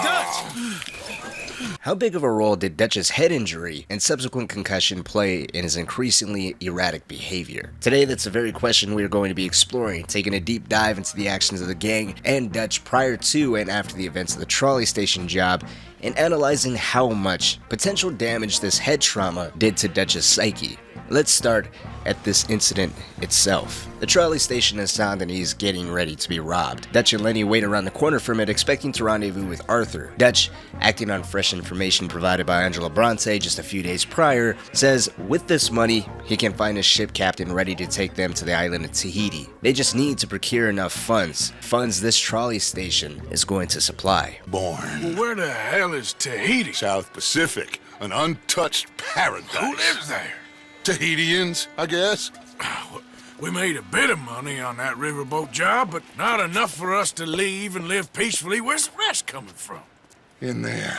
Dutch! How big of a role did Dutch's head injury and subsequent concussion play in his increasingly erratic behavior? Today, that's the very question we are going to be exploring, taking a deep dive into the actions of the gang and Dutch prior to and after the events of the trolley station job, and analyzing how much potential damage this head trauma did to Dutch's psyche. Let's start at this incident itself. The trolley station is sound and he's getting ready to be robbed. Dutch and Lenny wait around the corner from it, expecting to rendezvous with Arthur. Dutch, acting on fresh information provided by Angela Bronte just a few days prior, says with this money, he can find a ship captain ready to take them to the island of Tahiti. They just need to procure enough funds this trolley station is going to supply. Well, where the hell is Tahiti? South Pacific, an untouched paradise. Who lives there? Tahitians, I guess. We made a bit of money on that riverboat job, but not enough for us to leave and live peacefully. Where's the rest coming from? In there.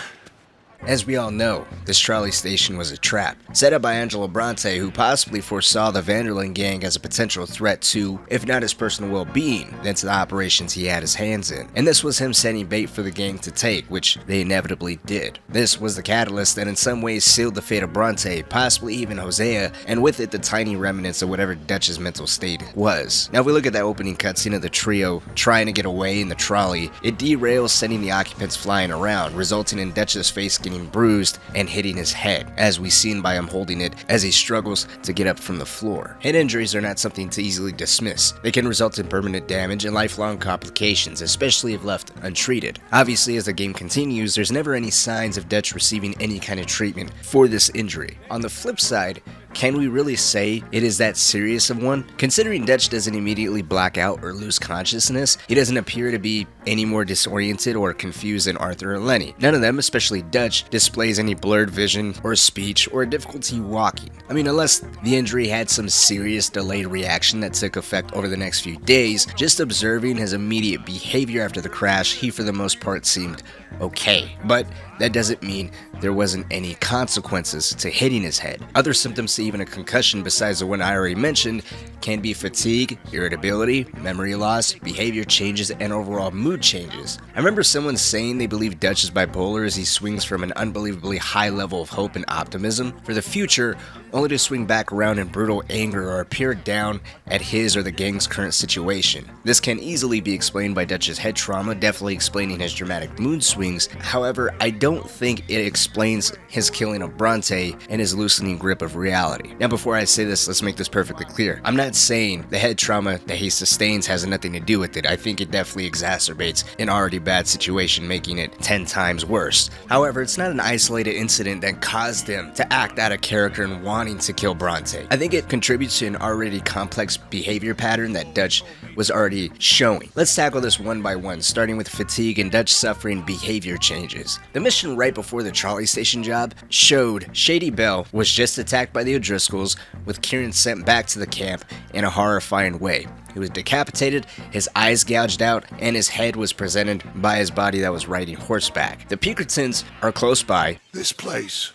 As we all know, this trolley station was a trap, set up by Angela Bronte, who possibly foresaw the Vanderlyn gang as a potential threat to, if not his personal well-being, then to the operations he had his hands in. And this was him setting bait for the gang to take, which they inevitably did. This was the catalyst that in some ways sealed the fate of Bronte, possibly even Hosea, and with it the tiny remnants of whatever Dutch's mental state was. Now if we look at that opening cutscene of the trio trying to get away in the trolley, it derails, sending the occupants flying around, resulting in Dutch's face getting bruised and hitting his head, as we seen by him holding it as he struggles to get up from the floor. Head injuries are not something to easily dismiss. They can result in permanent damage and lifelong complications, especially if left untreated. Obviously, as the game continues, there's never any signs of Dutch receiving any kind of treatment for this injury. On the flip side, can we really say it is that serious of one? Considering Dutch doesn't immediately black out or lose consciousness, he doesn't appear to be any more disoriented or confused than Arthur or Lenny. None of them, especially Dutch, displays any blurred vision or speech or difficulty walking. I mean, unless the injury had some serious delayed reaction that took effect over the next few days, just observing his immediate behavior after the crash, he for the most part seemed okay. But that doesn't mean there wasn't any consequences to hitting his head. Other symptoms to even a concussion besides the one I already mentioned can be fatigue, irritability, memory loss, behavior changes, and overall mood changes. I remember someone saying they believe Dutch is bipolar as he swings from an unbelievably high level of hope and optimism for the future, only to swing back around in brutal anger or appear down at his or the gang's current situation. This can easily be explained by Dutch's head trauma, definitely explaining his dramatic mood swings. However, I don't think it explains his killing of Bronte and his loosening grip of reality. Now, before I say this, let's make this perfectly clear. I'm not saying the head trauma that he sustains has nothing to do with it. I think it definitely exacerbates an already bad situation, making it 10 times worse. However, it's not an isolated incident that caused him to act out of character and wanting to kill Bronte. I think it contributes to an already complex behavior pattern that Dutch was already showing. Let's tackle this one by one, starting with fatigue and Dutch suffering behavior changes. The mission right before the trolley station job showed Shady Belle was just attacked by the O'Driscolls, with Kieran sent back to the camp in a horrifying way. He was decapitated, his eyes gouged out, and his head was presented by his body that was riding horseback. The Pinkertons are close by. This place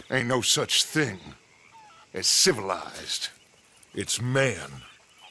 ain't no such thing as civilized. It's man,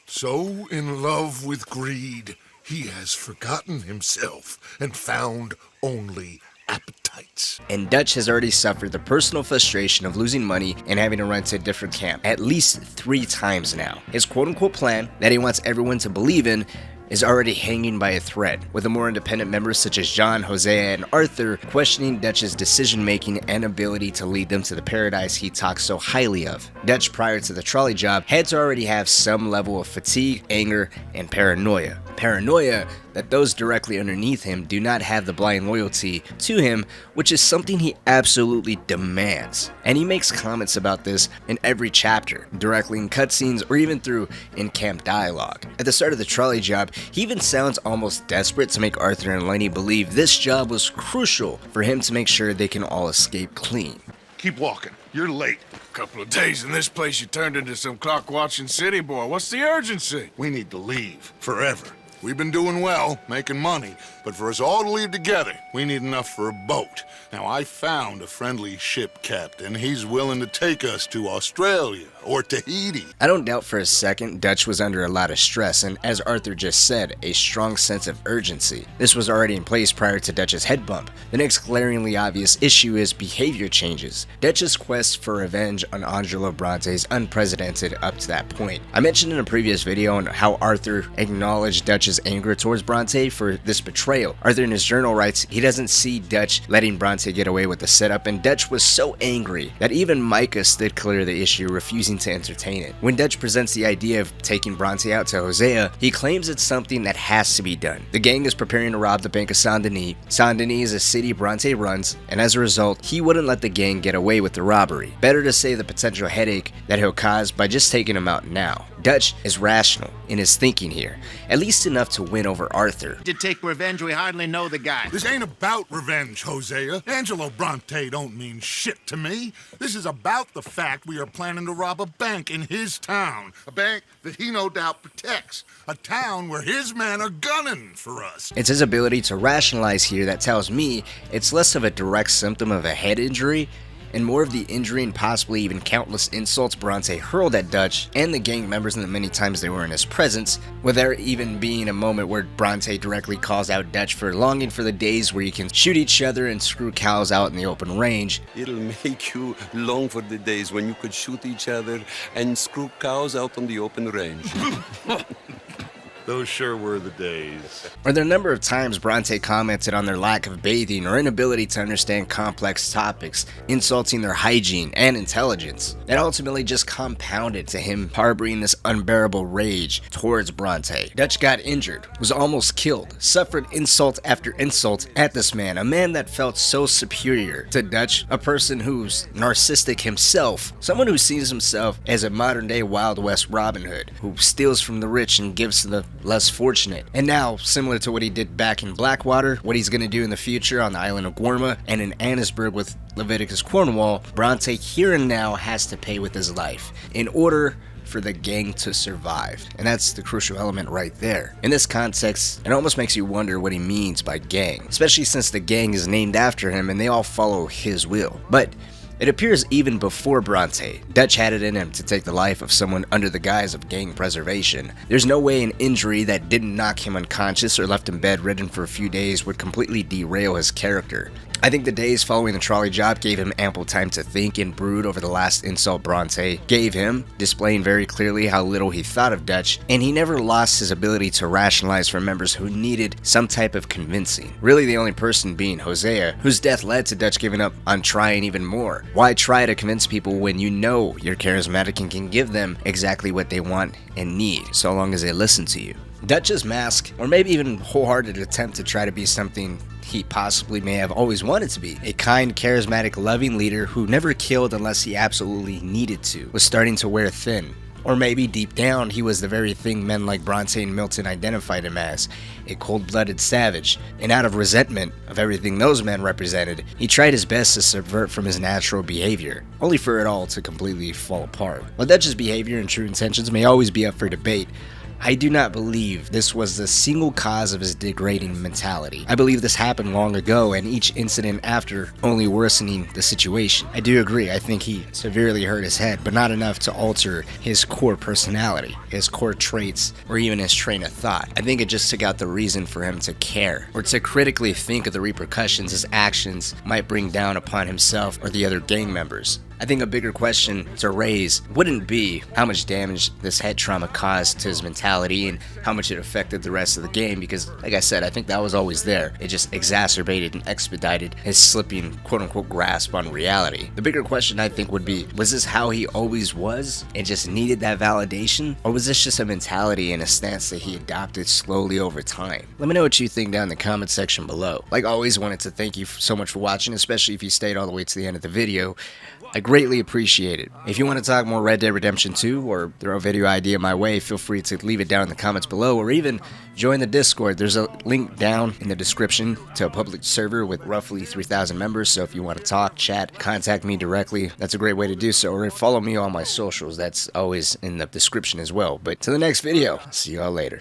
so in love with greed, he has forgotten himself and found only appetites. And Dutch has already suffered the personal frustration of losing money and having to run to a different camp at least 3 times now. His quote-unquote plan that he wants everyone to believe in is already hanging by a thread, with the more independent members such as John, Hosea, and Arthur questioning Dutch's decision-making and ability to lead them to the paradise he talks so highly of. Dutch, prior to the trolley job, had to already have some level of fatigue, anger, and paranoia. Paranoia that those directly underneath him do not have the blind loyalty to him, which is something he absolutely demands. And he makes comments about this in every chapter, directly in cutscenes or even through in-camp dialogue. At the start of the trolley job, he even sounds almost desperate to make Arthur and Lenny believe this job was crucial for him to make sure they can all escape clean. Keep walking. You're late. Couple of days in this place, you turned into some clock-watching city boy. What's the urgency? We need to leave. Forever. We've been doing well, making money, but for us all to leave together, we need enough for a boat. Now, I found a friendly ship captain. He's willing to take us to Australia or Tahiti. I don't doubt for a second Dutch was under a lot of stress and, as Arthur just said, a strong sense of urgency. This was already in place prior to Dutch's head bump. The next glaringly obvious issue is behavior changes. Dutch's quest for revenge on Angelo Bronte is unprecedented up to that point. I mentioned in a previous video on how Arthur acknowledged Dutch's anger towards Bronte for this betrayal. Arthur in his journal writes he doesn't see Dutch letting Bronte get away with the setup, and Dutch was so angry that even Micah stood clear of the issue, refusing to entertain it. When Dutch presents the idea of taking Bronte out to Hosea, he claims it's something that has to be done. The gang is preparing to rob the Bank of Saint Denis. Saint Denis is a city Bronte runs, and as a result, he wouldn't let the gang get away with the robbery. Better to save the potential headache that he'll cause by just taking him out now. Dutch is rational in his thinking here, at least enough to win over Arthur. To take revenge, we hardly know the guy. This ain't about revenge, Hosea. Angelo Bronte don't mean shit to me. This is about the fact we are planning to rob a bank in his town. A bank that he no doubt protects. A town where his men are gunning for us. It's his ability to rationalize here that tells me it's less of a direct symptom of a head injury and more of the injury and possibly even countless insults Bronte hurled at Dutch and the gang members and the many times they were in his presence, with there even being a moment where Bronte directly calls out Dutch for longing for the days where you can shoot each other and screw cows out in the open range. It'll make you long for the days when you could shoot each other and screw cows out on the open range. Those sure were the days. Or the number of times Bronte commented on their lack of bathing or inability to understand complex topics, insulting their hygiene and intelligence. That ultimately just compounded to him harboring this unbearable rage towards Bronte. Dutch got injured, was almost killed, suffered insult after insult at this man, a man that felt so superior to Dutch, a person who's narcissistic himself, someone who sees himself as a modern day Wild West Robin Hood, who steals from the rich and gives to the less fortunate. And now, similar to what he did back in Blackwater, what he's going to do in the future on the island of Gorma and in Annisburg with Leviticus Cornwall, Bronte here and now has to pay with his life in order for the gang to survive. And that's the crucial element right there. In this context, it almost makes you wonder what he means by gang, especially since the gang is named after him and they all follow his will. But it appears even before Bronte, Dutch had it in him to take the life of someone under the guise of gang preservation. There's no way an injury that didn't knock him unconscious or left him bedridden for a few days would completely derail his character. I think the days following the trolley job gave him ample time to think and brood over the last insult Bronte gave him, displaying very clearly how little he thought of Dutch, and he never lost his ability to rationalize for members who needed some type of convincing. Really the only person being Hosea, whose death led to Dutch giving up on trying even more. Why try to convince people when you know you're charismatic and can give them exactly what they want and need, so long as they listen to you? Dutch's mask, or maybe even wholehearted attempt to try to be something he possibly may have always wanted to be, a kind, charismatic, loving leader who never killed unless he absolutely needed to, was starting to wear thin. Or maybe deep down he was the very thing men like Bronte and Milton identified him as, a cold-blooded savage, and out of resentment of everything those men represented, he tried his best to subvert from his natural behavior, only for it all to completely fall apart. While Dutch's behavior and true intentions may always be up for debate, I do not believe this was the single cause of his degrading mentality. I believe this happened long ago, and each incident after only worsening the situation. I do agree, I think he severely hurt his head, but not enough to alter his core personality, his core traits, or even his train of thought. I think it just took out the reason for him to care, or to critically think of the repercussions his actions might bring down upon himself or the other gang members. I think a bigger question to raise wouldn't be how much damage this head trauma caused to his mentality and how much it affected the rest of the game, because like I said, I think that was always there. It just exacerbated and expedited his slipping quote-unquote grasp on reality. The bigger question I think would be, was this how he always was and just needed that validation? Or was this just a mentality and a stance that he adopted slowly over time? Let me know what you think down in the comment section below. Like always, wanted to thank you so much for watching, especially if you stayed all the way to the end of the video. I greatly appreciate it. If you want to talk more Red Dead Redemption 2 or throw a video idea my way, feel free to leave it down in the comments below, or even join the Discord. There's a link down in the description to a public server with roughly 3,000 members, so if you want to talk, chat, contact me directly, that's a great way to do so. Or follow me on my socials, that's always in the description as well. But to the next video, see y'all later.